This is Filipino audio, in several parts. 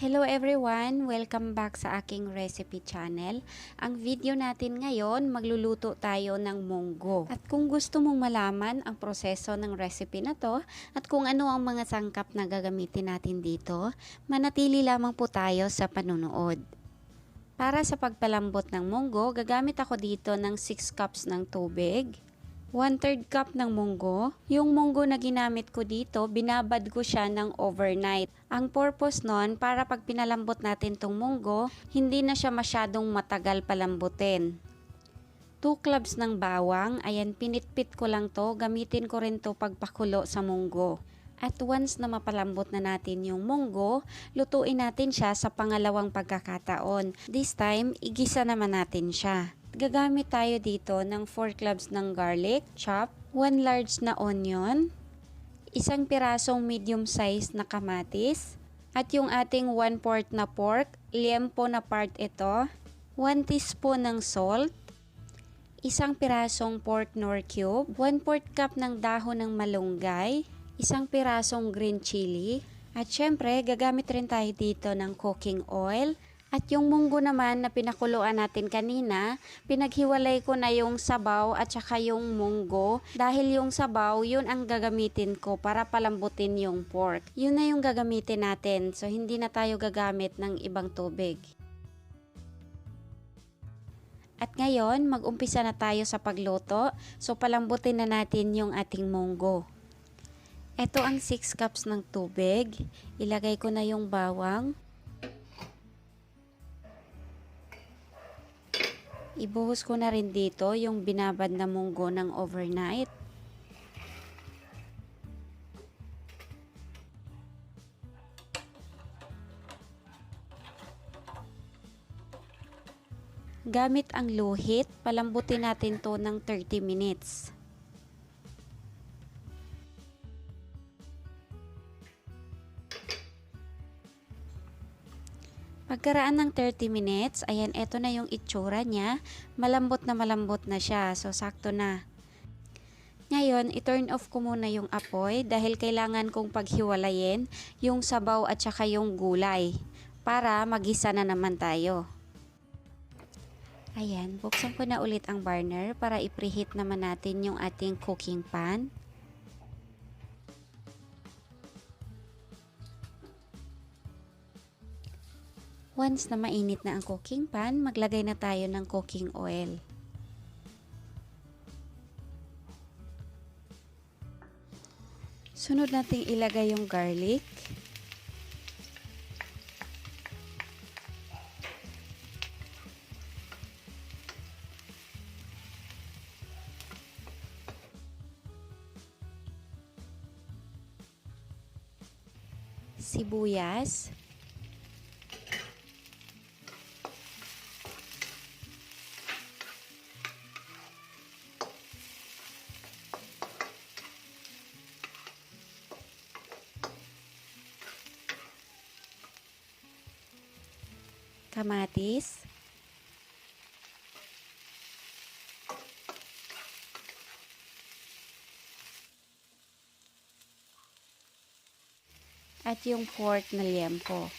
Hello everyone! Welcome back sa aking recipe channel. Ang video natin ngayon, magluluto tayo ng monggo. At kung gusto mong malaman ang proseso ng recipe na to at kung ano ang mga sangkap na gagamitin natin dito, manatili lamang po tayo sa panunood. Para sa pagpalambot ng monggo, gagamit ako dito ng 6 cups ng tubig. 1/3 cup ng monggo. Yung monggo na ginamit ko dito, binabad ko siya ng overnight. Ang purpose nun, para pag pinalambot natin tong monggo, hindi na siya masyadong matagal palambutin. 2 cloves ng bawang, ayan pinitpit ko lang to, gamitin ko rin to pagpakulo sa monggo. At once na mapalambot na natin yung monggo, lutuin natin siya sa pangalawang pagkakataon. This time, igisa naman natin siya. Gagamit tayo dito ng 4 cloves ng garlic, chop, 1 large na onion, isang pirasong medium size na kamatis, at yung ating 1/4 na pork, liempo na part ito, 1 teaspoon ng salt, isang pirasong pork knorr cube, 1/4 cup ng dahon ng malunggay, isang pirasong green chili, at syempre gagamit rin tayo dito ng cooking oil. At yung munggo naman na pinakuluan natin kanina, pinaghiwalay ko na yung sabaw at saka yung munggo dahil yung sabaw yun ang gagamitin ko para palambutin yung pork. Yun na yung gagamitin natin, so hindi na tayo gagamit ng ibang tubig. At ngayon, mag-umpisa na tayo sa pagluto, so palambutin na natin yung ating munggo. Ito ang 6 cups ng tubig, ilagay ko na yung bawang. Ibuhos ko na rin dito yung binabad na munggo ng overnight. Gamit ang luhit, palambutin natin to ng 30 minutes. Pagkaraan ng 30 minutes, ayan, eto na yung itsura niya. Malambot na siya, so sakto na. Ngayon, i-turn off ko muna yung apoy dahil kailangan kong paghiwalayin yung sabaw at saka yung gulay para magisa na naman tayo. Ayan, buksan ko na ulit ang burner para i-preheat naman natin yung ating cooking pan. Once na mainit na ang cooking pan, maglagay na tayo ng cooking oil. Sunod nating ilagay yung garlic. Sibuyas. Kamatis, at yung pork na liempo.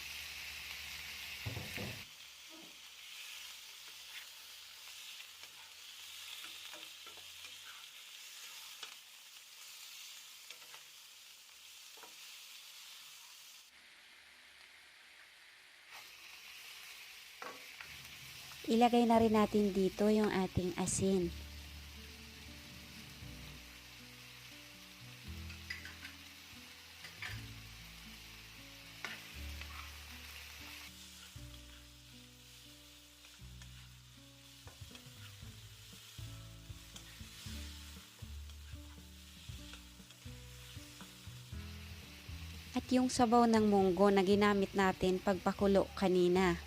Ilagay na rin natin dito yung ating asin. At yung sabaw ng munggo na ginamit natin pagpakulo kanina.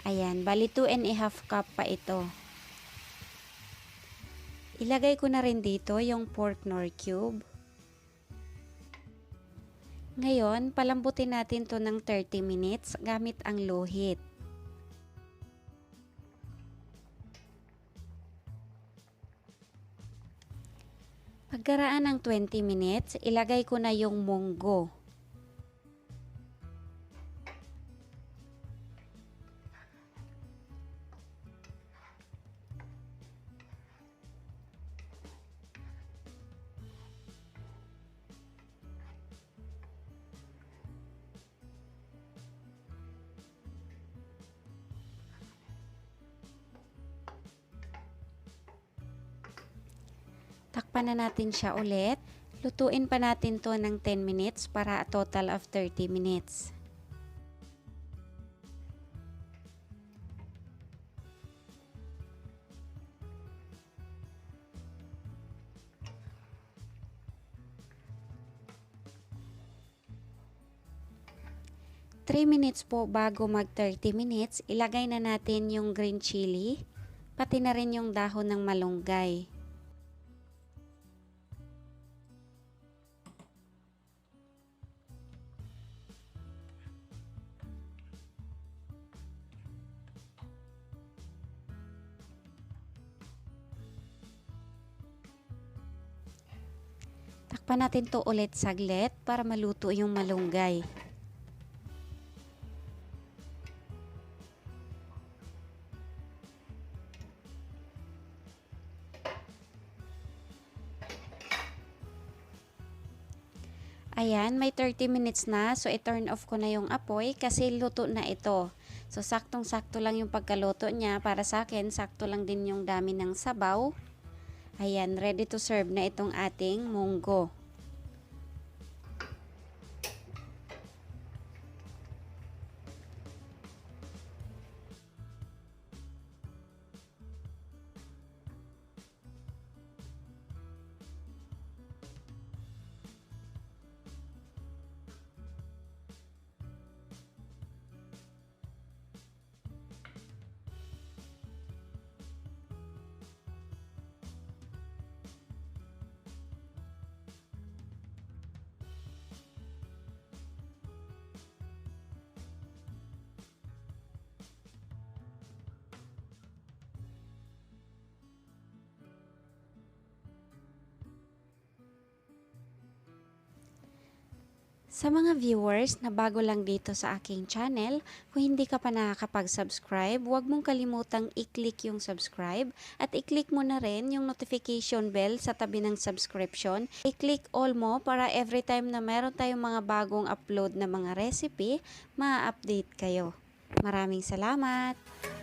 Ayan, bali 2½ cup pa ito. Ilagay ko na rin dito yung pork knorr cube. Ngayon, palambutin natin to ng 30 minutes gamit ang luhit. Pagkaraan ng 20 minutes, ilagay ko na yung monggo. Takpan na natin siya ulit. Lutuin pa natin to ng 10 minutes para a total of 30 minutes. Three minutes po bago mag 30 minutes, ilagay na natin yung green chili, pati na rin yung dahon ng malunggay. Takpan natin to ulit saglit para maluto yung malunggay. Ayan, may 30 minutes na. So, i-turn off ko na yung apoy kasi luto na ito. So, saktong-sakto lang yung pagkaluto niya. Para sa akin, sakto lang din yung dami ng sabaw. Ayan, ready to serve na itong ating monggo. Sa mga viewers na bago lang dito sa aking channel, kung hindi ka pa nakakapag-subscribe, huwag mong kalimutang i-click yung subscribe at i-click mo na rin yung notification bell sa tabi ng subscription. I-click all mo para every time na meron tayong mga bagong upload na mga recipe, ma-update kayo. Maraming salamat!